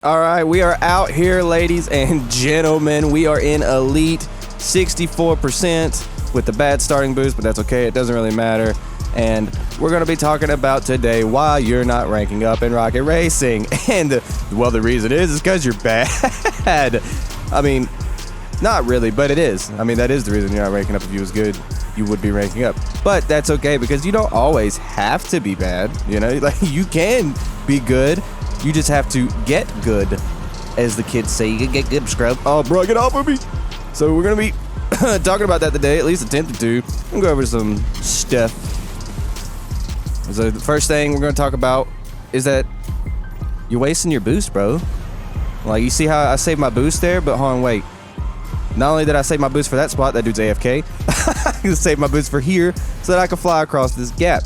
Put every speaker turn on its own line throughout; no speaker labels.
All right, we are out here, ladies and gentlemen. We are in Elite 64% with the bad starting boost, but that's okay. It doesn't really matter. And we're going to be talking about today why you're not ranking up in Rocket Racing. And, well, the reason is because you're bad. I mean, not really, but it is. I mean, that is the reason you're not ranking up. If you was good, you would be ranking up. But that's okay because you don't always have to be bad. You know, like you can be good. You just have to get good, as the kids say. You can get good, scrub. Oh, bro, get off of me. So we're going to be talking about that today, at least attempting to. I'm going to go over some stuff. So the first thing we're going to talk about is that you're wasting your boost, bro. Like, you see how I saved my boost there? But hold on, wait. Not only did I save my boost for that spot, that dude's AFK. I saved my boost for here so that I can fly across this gap.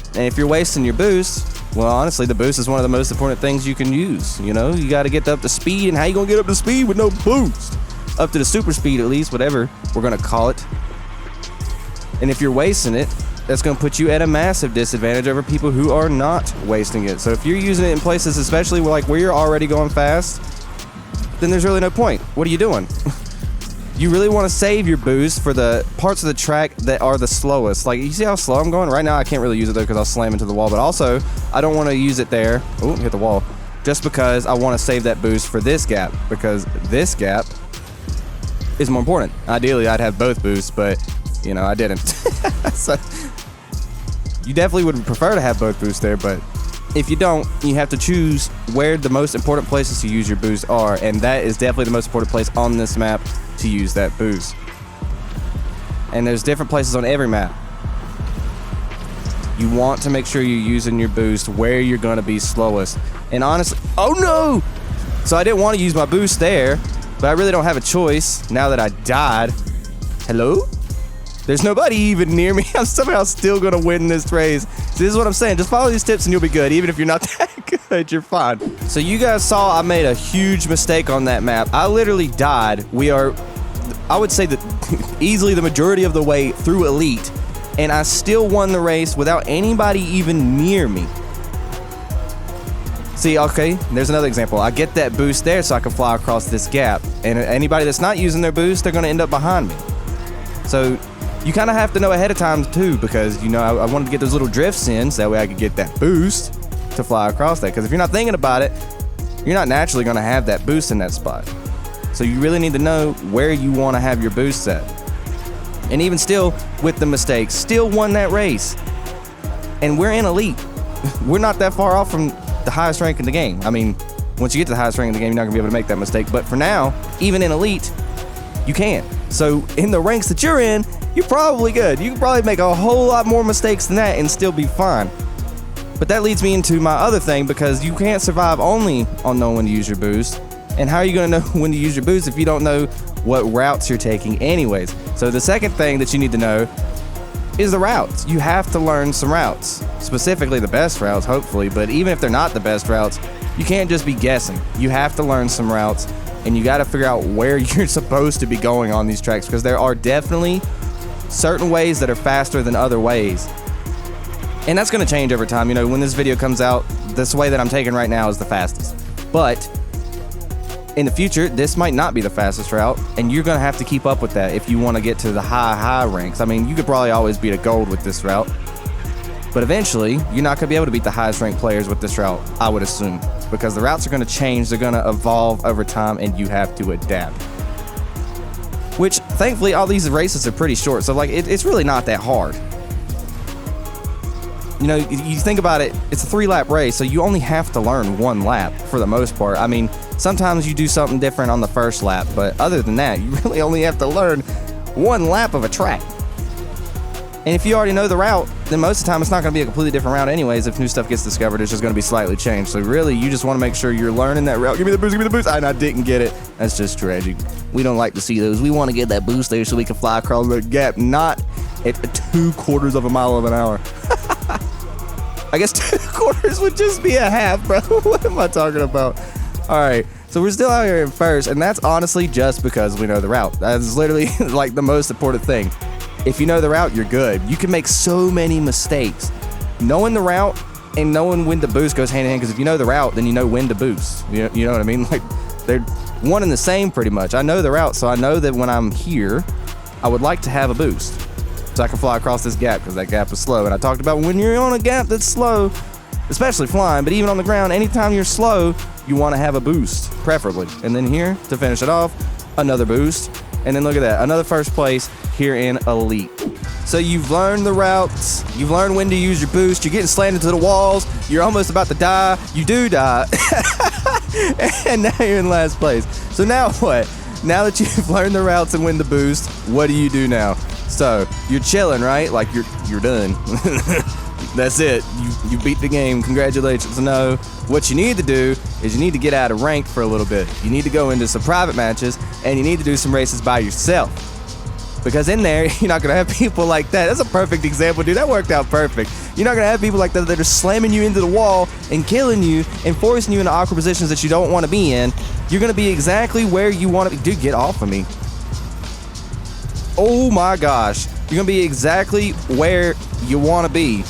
And if you're wasting your boost, well, honestly, the boost is one of the most important things you can use. You know, you got to get up to speed, and how you gonna get up to speed with no boost? Up to the super speed, at least, whatever we're gonna call it. And if you're wasting it, that's gonna put you at a massive disadvantage over people who are not wasting it. So if you're using it in places, especially like where you're already going fast, then there's really no point. What are you doing? You really want to save your boost for the parts of the track that are the slowest. Like, you see how slow I'm going? Right now, I can't really use it, though, because I'll slam into the wall. But also, I don't want to use it there. Oh, hit the wall. Just because I want to save that boost for this gap. Because this gap is more important. Ideally, I'd have both boosts, but, you know, I didn't. So, you definitely would prefer to have both boosts there, but if you don't, you have to choose where the most important places to use your boost are, and that is definitely the most important place on this map to use that boost. And there's different places on every map. You want to make sure you're using your boost where you're going to be slowest. And honestly, oh no! So I didn't want to use my boost there, but I really don't have a choice now that I died. Hello? There's nobody even near me. I'm somehow still going to win this race. So this is what I'm saying. Just follow these tips and you'll be good. Even if you're not that good, you're fine. So you guys saw I made a huge mistake on that map. I literally died. We are, I would say that easily the majority of the way through Elite. And I still won the race without anybody even near me. See, okay, there's another example. I get that boost there so I can fly across this gap. And anybody that's not using their boost, they're going to end up behind me. So you kind of have to know ahead of time too, because, you know, I wanted to get those little drifts in so that way I could get that boost to fly across that. Because if you're not thinking about it, you're not naturally going to have that boost in that spot. So you really need to know where you want to have your boost set. And even still, with the mistakes, still won that race. And we're in Elite. We're not that far off from the highest rank in the game. I mean, once you get to the highest rank in the game, you're not going to be able to make that mistake. But for now, even in Elite, you can. So in the ranks that you're in, you're probably good. You can probably make a whole lot more mistakes than that and still be fine. But that leads me into my other thing, because you can't survive only on knowing when to use your boost. And how are you going to know when to use your boost if you don't know what routes you're taking anyways? So the second thing that you need to know is the routes. You have to learn some routes, specifically the best routes, hopefully. But even if they're not the best routes, you can't just be guessing. You have to learn some routes, and you got to figure out where you're supposed to be going on these tracks, because there are definitely certain ways that are faster than other ways. And that's going to change over time. You know, when this video comes out, this way that I'm taking right now is the fastest. But in the future, this might not be the fastest route, and you're going to have to keep up with that if you want to get to the high ranks. I mean, you could probably always beat a gold with this route, but eventually, you're not going to be able to beat the highest ranked players with this route, I would assume, because the routes are going to change, they're going to evolve over time, and you have to adapt. Which, thankfully, all these races are pretty short, so like it's really not that hard. You know, you think about it, it's a 3-lap race, so you only have to learn 1 lap for the most part. I mean, sometimes you do something different on the first lap, but other than that, you really only have to learn 1 lap of a track. And if you already know the route, then most of the time it's not going to be a completely different route anyways. If new stuff gets discovered, it's just going to be slightly changed. So really, you just want to make sure you're learning that route. Give me the boost, give me the boost. And I didn't get it. That's just tragic. We don't like to see those. We want to get that boost there so we can fly across the gap, not at 2/4 mile an hour. I guess 2/4 would just be a half, bro. What am I talking about? All right. So we're still out here in first, and that's honestly just because we know the route. That's literally like the most important thing. If you know the route, you're good. You can make so many mistakes. Knowing the route and knowing when to boost goes hand in hand, because if you know the route, then you know when to boost. You know what I mean? Like, they're one and the same pretty much. I know the route, so I know that when I'm here, I would like to have a boost, so I can fly across this gap, because that gap is slow. And I talked about when you're on a gap that's slow, especially flying, but even on the ground, anytime you're slow, you want to have a boost, preferably. And then here, to finish it off, another boost. And then look at that, another first place here in Elite. So you've learned the routes, you've learned when to use your boost, you're getting slammed into the walls, you're almost about to die, you do die, and now you're in last place. So now what? Now that you've learned the routes and when to boost, what do you do now? So, you're chilling, right? Like, you're done. That's it. You beat the game. Congratulations. No, what you need to do is you need to get out of ranked for a little bit. You need to go into some private matches, and you need to do some races by yourself. Because in there, you're not going to have people like that. That's a perfect example, dude. That worked out perfect. You're not going to have people like that that are slamming you into the wall and killing you and forcing you into awkward positions that you don't want to be in. You're going to be exactly where you want to be. Dude, get off of me. Oh my gosh. You're going to be exactly where you want to be.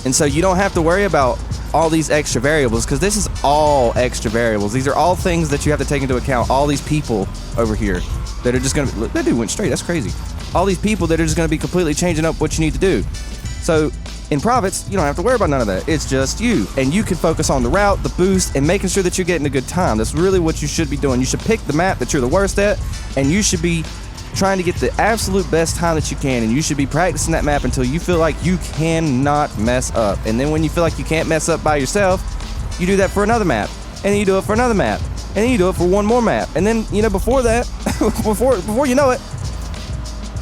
And so you don't have to worry about all these extra variables, because this is all extra variables. These are all things that you have to take into account. All these people over here that are just going to... Look, that dude went straight. That's crazy. All these people that are just going to be completely changing up what you need to do. So in privates, you don't have to worry about none of that. It's just you. And you can focus on the route, the boost, and making sure that you're getting a good time. That's really what you should be doing. You should pick the map that you're the worst at, and you should be trying to get the absolute best time that you can, and you should be practicing that map until you feel like you cannot mess up. And then when you feel like you can't mess up by yourself, you do that for another map, and then you do it for another map, and then you do it for one more map. And then, you know, before that, before you know it,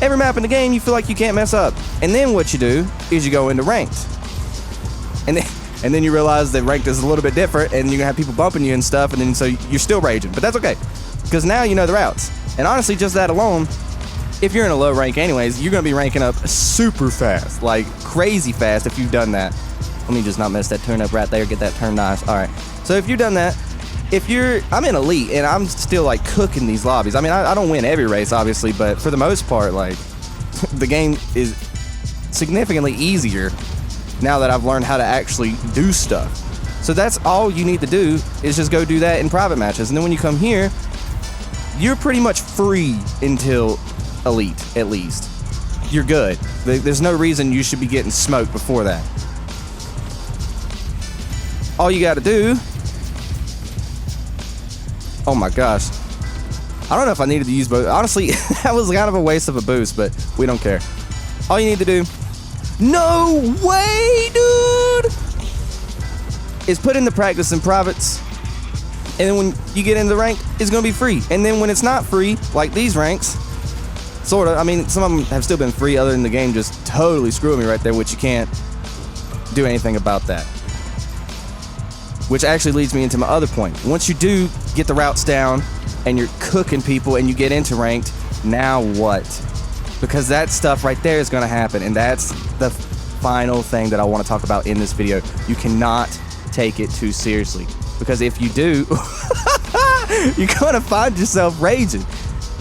every map in the game you feel like you can't mess up. And then what you do is you go into ranked, and then you realize that ranked is a little bit different, and you're gonna have people bumping you and stuff, and then so you're still raging, but that's okay, because now you know the routes. And honestly, just that alone, if you're in a low rank anyways, you're going to be ranking up super fast, like crazy fast if you've done that. Let me just not mess that turn up right there, get that turn nice. All right, so if you've done that, I'm in Elite, and I'm still like cooking these lobbies. I mean, I don't win every race, obviously, but for the most part, like, the game is significantly easier now that I've learned how to actually do stuff. So that's all you need to do, is just go do that in private matches. And then when you come here, you're pretty much free until Elite, at least. You're good. There's no reason you should be getting smoked before that. All you gotta do... Oh my gosh. I don't know if I needed to use both. Honestly, that was kind of a waste of a boost, but we don't care. All you need to do... No way, dude! Is put in the practice in privates, and then when you get into the rank, it's going to be free. And then when it's not free, like these ranks, sort of, I mean, some of them have still been free other than the game just totally screwing me right there, which you can't do anything about that. Which actually leads me into my other point. Once you do get the routes down and you're cooking people and you get into ranked, now what? Because that stuff right there is going to happen, and that's the final thing that I want to talk about in this video. You cannot take it too seriously. Because if you do, you're going to find yourself raging.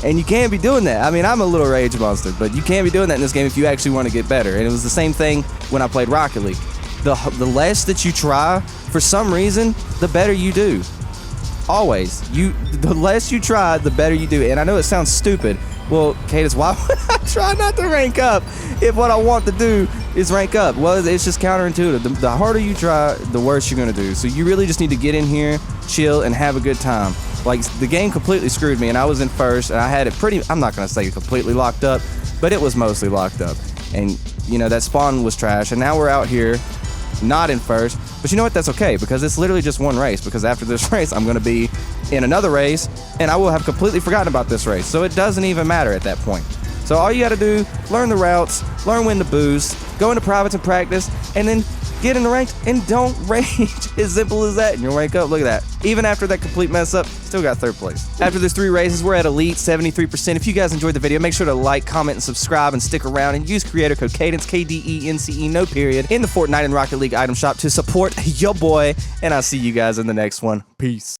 And you can't be doing that. I mean, I'm a little rage monster, but you can't be doing that in this game if you actually want to get better. And it was the same thing when I played Rocket League. The less that you try, for some reason, the better you do. Always. The less you try, the better you do. And I know it sounds stupid. Well, Cadence, why would I try not to rank up if what I want to do is rank up? Well, it's just counterintuitive. The harder you try, the worse you're going to do. So you really just need to get in here, chill, and have a good time. Like, the game completely screwed me, and I was in first, and I had it pretty, I'm not going to say completely locked up, but it was mostly locked up. And, you know, that spawn was trash, and now we're out here, not in first. But you know what? That's okay, because it's literally just one race, because after this race, I'm going to be in another race, and I will have completely forgotten about this race. So it doesn't even matter at that point. So all you got to do, learn the routes, learn when to boost, go into privates and practice, and then get in the rank and don't rage. As simple as that, and you'll rank up. Look at that. Even after that complete mess up, still got third place. After there's 3 races, we're at Elite 73%. If you guys enjoyed the video, make sure to like, comment, and subscribe, and stick around, and use creator code Cadence, KDENCE, no period, in the Fortnite and Rocket League item shop to support your boy, and I'll see you guys in the next one. Peace.